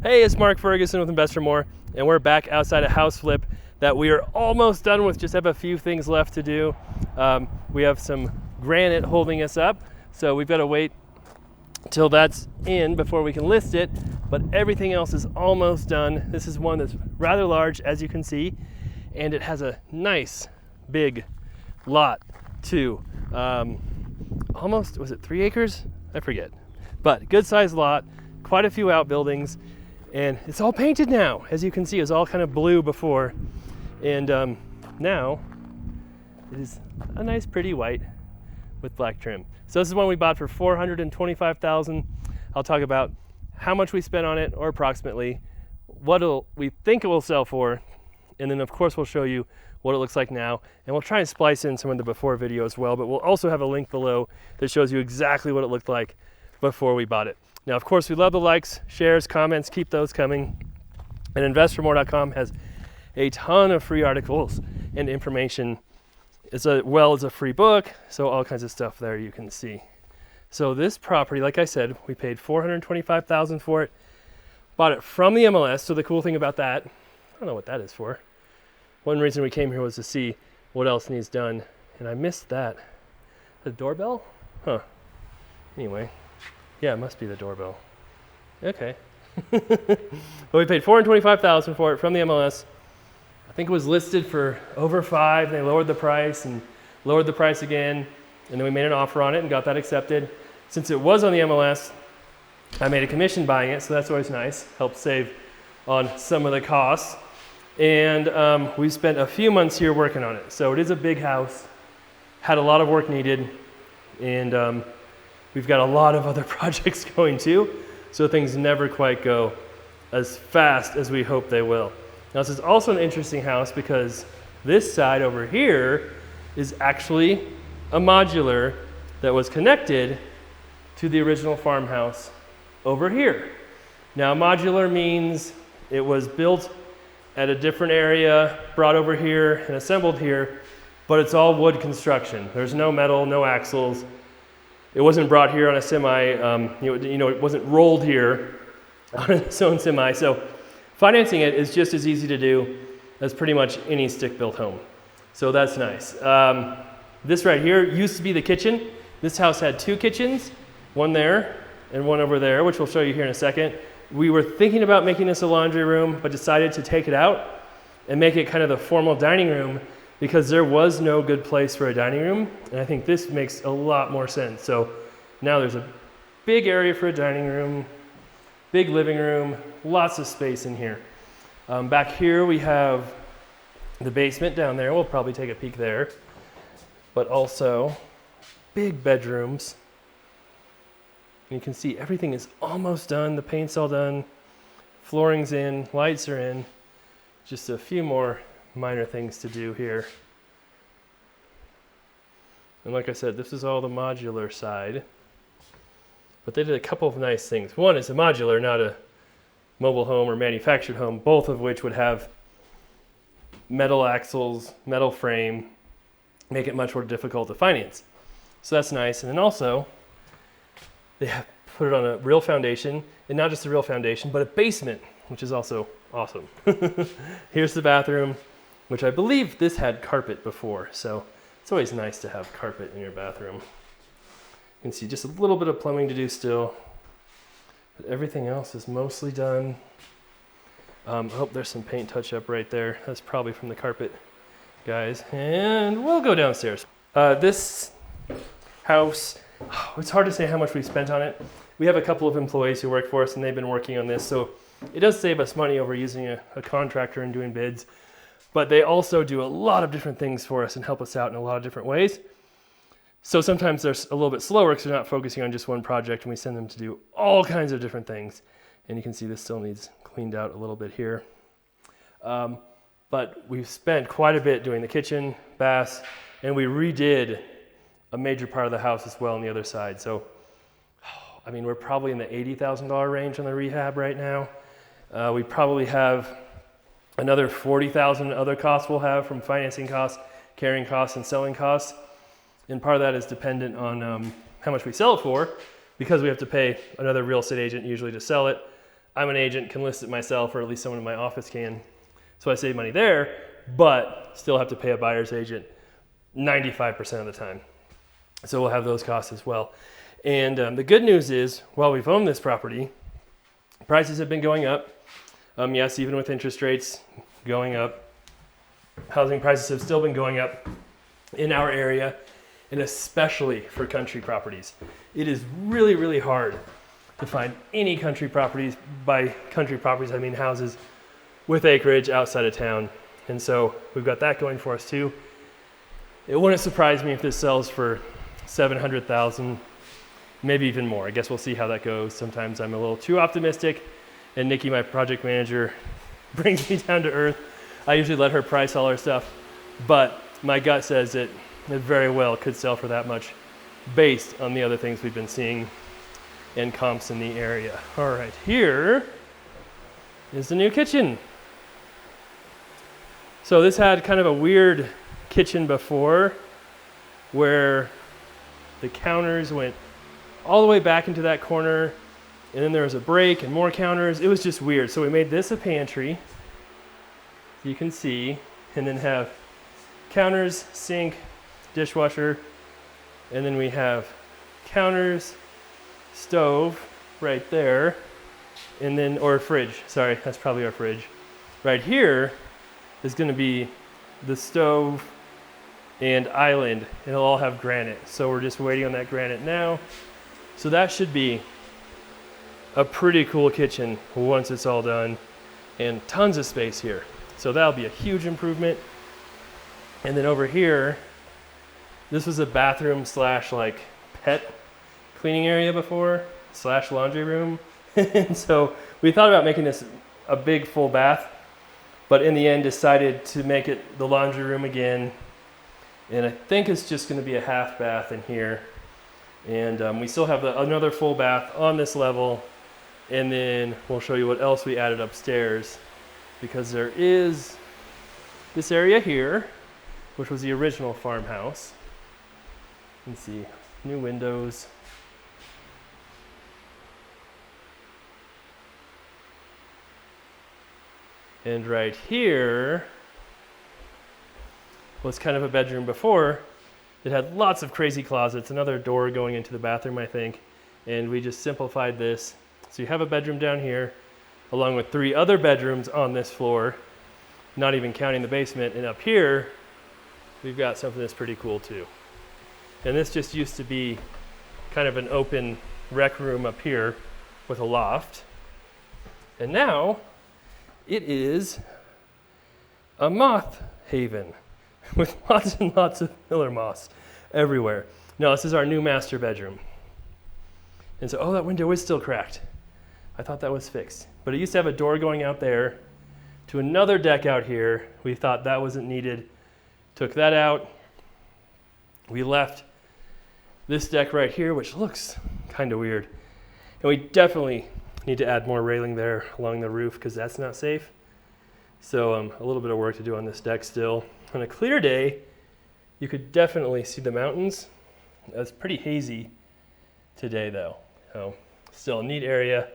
Hey, it's Mark Ferguson with Invest for More, and we're back outside a house flip that we are almost done with, just have a few things left to do. We have some granite holding us up, so we've got to wait till that's in before we can list it, but everything else is almost done. This is one that's rather large, as you can see, and it has a nice big lot too. Almost, was it 3 acres? I forget, but good sized lot, quite a few outbuildings. And it's all painted now. As you can see, it was all kind of blue before. And now it is a nice pretty white with black trim. So this is one we bought for $425,000. I'll talk about how much we spent on it, or approximately what we think it will sell for. And then of course we'll show you what it looks like now. And we'll try and splice in some of the before video as well, but we'll also have a link below that shows you exactly what it looked like before we bought it. Now, of course, we love the likes, shares, comments, keep those coming. And investformore.com has a ton of free articles and information, as well as a free book, so all kinds of stuff there you can see. So this property, like I said, we paid $425,000 for it, bought it from the MLS. So the cool thing about that, I don't know what that is for. One reason we came here was to see what else needs done, and I missed that. The doorbell? Huh. Anyway. Yeah, it must be the doorbell. Okay. But we paid $425,000 for it from the MLS. I think it was listed for over $5. They lowered the price and lowered the price again. And then we made an offer on it and got that accepted. Since it was on the MLS, I made a commission buying it, so that's always nice. Helps save on some of the costs. And we spent a few months here working on it. So it is a big house, had a lot of work needed, and we've got a lot of other projects going too, so things never quite go as fast as we hope they will. Now, this is also an interesting house because this side over here is actually a modular that was connected to the original farmhouse over here. Now, modular means it was built at a different area, brought over here and assembled here, but it's all wood construction. There's no metal, no axles. It wasn't brought here on a semi, it wasn't rolled here on its own semi. So financing it is just as easy to do as pretty much any stick-built home. So that's nice. This right here used to be the kitchen. This house had 2 kitchens, one there and one over there, which we'll show you here in a second. We were thinking about making this a laundry room, but decided to take it out and make it kind of the formal dining room, because there was no good place for a dining room, and I think this makes a lot more sense. So now there's a big area for a dining room, big living room, lots of space in here. Back here we have the basement down there. We'll probably take a peek there, but also big bedrooms. And you can see everything is almost done. The paint's all done, flooring's in, lights are in, just a few more minor things to do here. And like I said, this is all the modular side, but they did a couple of nice things. One is a modular, not a mobile home or manufactured home, both of which would have metal axles, metal frame, make it much more difficult to finance. So that's nice. And then also they have put it on a real foundation, and not just a real foundation, but a basement, which is also awesome. Here's the bathroom, which I believe this had carpet before, so it's always nice to have carpet in your bathroom. You can see just a little bit of plumbing to do still, but everything else is mostly done. Oh, there's some paint touch-up right there. That's probably from the carpet guys. And we'll go downstairs. This house, it's hard to say how much we spent on it. We have a couple of employees who work for us, and they've been working on this, so it does save us money over using a contractor and doing bids. But they also do a lot of different things for us and help us out in a lot of different ways. So sometimes they're a little bit slower because they're not focusing on just one project, and we send them to do all kinds of different things. And you can see this still needs cleaned out a little bit here. But we've spent quite a bit doing the kitchen, baths, and we redid a major part of the house as well on the other side. So, I mean, we're probably in the $80,000 range on the rehab right now. We probably have another $40,000 other costs we'll have from financing costs, carrying costs, and selling costs. And part of that is dependent on how much we sell it for, because we have to pay another real estate agent usually to sell it. I'm an agent, can list it myself, or at least someone in my office can. So I save money there, but still have to pay a buyer's agent 95% of the time. So we'll have those costs as well. And the good news is, while we've owned this property, prices have been going up. Yes, even with interest rates going up, housing prices have still been going up in our area, and especially for country properties. It is really, really hard to find any country properties. By country properties, I mean houses with acreage outside of town. And so we've got that going for us too. It wouldn't surprise me if this sells for $700,000, maybe even more. I guess we'll see how that goes. Sometimes I'm a little too optimistic, and Nikki, my project manager, brings me down to earth. I usually let her price all our stuff, but my gut says it very well could sell for that much based on the other things we've been seeing and comps in the area. All right, here is the new kitchen. So this had kind of a weird kitchen before, where the counters went all the way back into that corner, and then there was a break and more counters. It was just weird. So we made this a pantry, you can see, and then have counters, sink, dishwasher, and then we have counters, stove right there, and then, or fridge, sorry, that's probably our fridge. Right here is gonna be the stove and island, and it'll all have granite. So we're just waiting on that granite now. So that should be a pretty cool kitchen once it's all done, and tons of space here. So that'll be a huge improvement. And then over here, this was a bathroom slash like pet cleaning area before, slash laundry room. And so we thought about making this a big full bath, but in the end decided to make it the laundry room again. And I think it's just gonna be a half bath in here. And we still have another full bath on this level. And then we'll show you what else we added upstairs, because there is this area here, which was the original farmhouse. You can see new windows. And right here was kind of a bedroom before. It had lots of crazy closets, another door going into the bathroom, I think. And we just simplified this. So you have a bedroom down here, along with 3 other bedrooms on this floor, not even counting the basement. And up here, we've got something that's pretty cool too. And this just used to be kind of an open rec room up here with a loft. And now it is a moth haven with lots and lots of Miller moths everywhere. No, this is our new master bedroom. And so, oh, that window is still cracked. I thought that was fixed. But it used to have a door going out there to another deck out here. We thought that wasn't needed. Took that out. We left this deck right here, which looks kind of weird. And we definitely need to add more railing there along the roof, because that's not safe. So a little bit of work to do on this deck still. On a clear day, you could definitely see the mountains. It's pretty hazy today though. So still a neat area.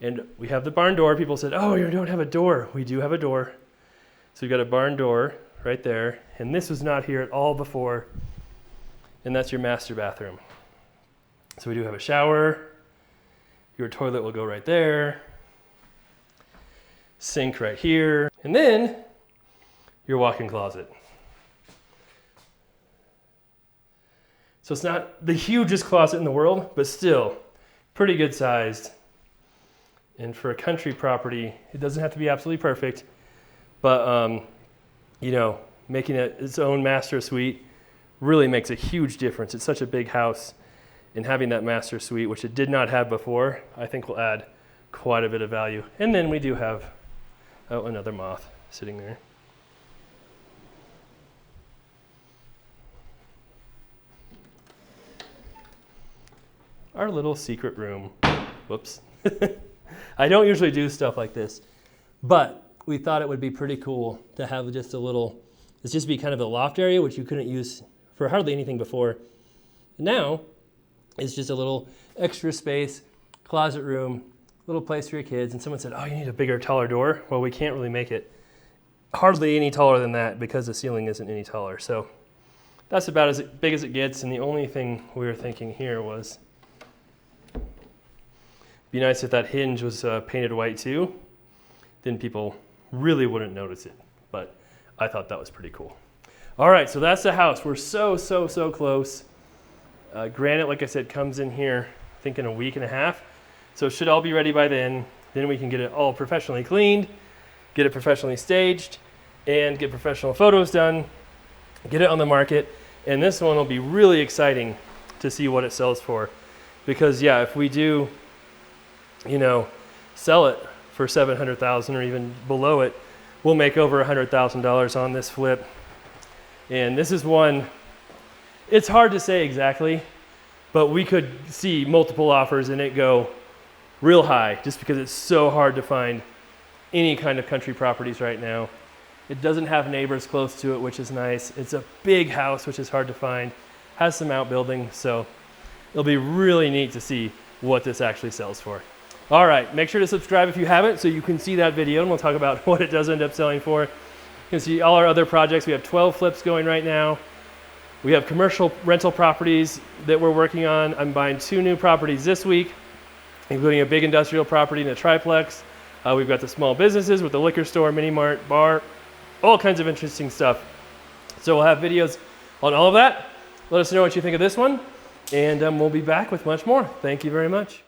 And we have the barn door. People said, oh, you don't have a door. We do have a door. So we've got a barn door right there. And this was not here at all before. And that's your master bathroom. So we do have a shower. Your toilet will go right there. Sink right here. And then your walk-in closet. So it's not the hugest closet in the world, but still pretty good sized. And for a country property, it doesn't have to be absolutely perfect, but you know, making it its own master suite really makes a huge difference. It's such a big house, and having that master suite, which it did not have before, I think will add quite a bit of value. And then we do have, oh, another moth sitting there. Our little secret room. Whoops. I don't usually do stuff like this, but we thought it would be pretty cool to have just a little, it's just be kind of a loft area, which you couldn't use for hardly anything before. Now, it's just a little extra space, closet room, little place for your kids. And someone said, oh, you need a bigger, taller door. Well, we can't really make it hardly any taller than that because the ceiling isn't any taller. So that's about as big as it gets. And the only thing we were thinking here was, be nice if that hinge was painted white too. Then people really wouldn't notice it. But I thought that was pretty cool. All right, so that's the house. We're so close. Granite, like I said, comes in here, I think in a week and a half. So it should all be ready by then. Then we can get it all professionally cleaned, get it professionally staged, and get professional photos done, get it on the market. And this one will be really exciting to see what it sells for. Because yeah, if we do, sell it for $700,000 or even below it, we'll make over $100,000 on this flip. And this is one, it's hard to say exactly, but we could see multiple offers and it go real high just because it's so hard to find any kind of country properties right now. It doesn't have neighbors close to it, which is nice. It's a big house, which is hard to find. Has some outbuildings, so it'll be really neat to see what this actually sells for. All right, make sure to subscribe if you haven't so you can see that video and we'll talk about what it does end up selling for. You can see all our other projects. We have 12 flips going right now. We have commercial rental properties that we're working on. I'm buying 2 new properties this week, including a big industrial property and a triplex. We've got the small businesses with the liquor store, mini mart, bar, all kinds of interesting stuff. So we'll have videos on all of that. Let us know what you think of this one, and we'll be back with much more. Thank you very much.